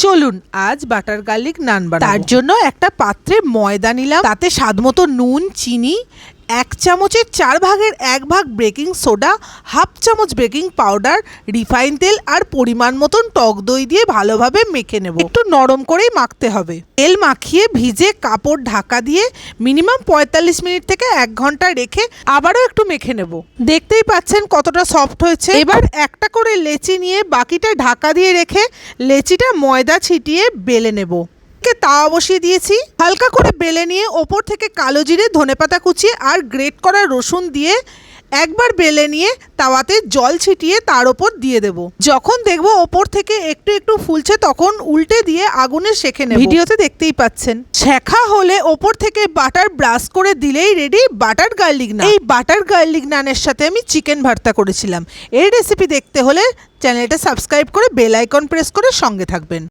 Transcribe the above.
চলুন আজ butter garlic নান বানাবো। তার জন্য একটা পাত্রে ময়দা নিলাম, তাতে স্বাদমতো নুন, চিনি, 1 চামচের 4 ভাগের 1 ভাগ বেকিং সোডা, হাফ চামচ বেকিং পাউডার, রিফাইন তেল আর পরিমাণ মতন টক দই দিয়ে ভালোভাবে মেখে নেব। একটু নরম করেই মাখতে হবে। তেল মাখিয়ে ভিজে কাপড় ঢাকা দিয়ে মিনিমাম 45 মিনিট থেকে 1 ঘন্টা রেখে আবারও একটু মেখে নেব। দেখতেই পাচ্ছেন কতটা সফট হয়েছে। এবার একটা করে লেচি নিয়ে বাকিটা ঢাকা দিয়ে রেখে লেচিটা ময়দা ছিটিয়ে বেলে নেব। তাওয়া বসিয়ে দিয়েছি, হালকা করে বেলে নিয়ে ওপর থেকে কালো জিরে, ধনেপাতা কুচি আর গ্রেট করা রসুন দিয়ে একবার বেলে নিয়ে তাওয়াতে জল ছিটিয়ে তার ওপর দিয়ে দেব। যখন দেখবো ওপর থেকে একটু একটু ফুলছে তখন উল্টে দিয়ে আগুনে সেঁকে নেব। ভিডিওতে দেখতেই পাচ্ছেন। শেখা হলে ওপর থেকে বাটার ব্রাশ করে দিলেই রেডি বাটার গার্লিক নান। এই বাটার গার্লিক নানের সাথে আমি চিকেন ভর্তা করেছিলাম। এই রেসিপি দেখতে হলে চ্যানেলটা সাবস্ক্রাইব করে বেল আইকন প্রেস করে সঙ্গে থাকবেন।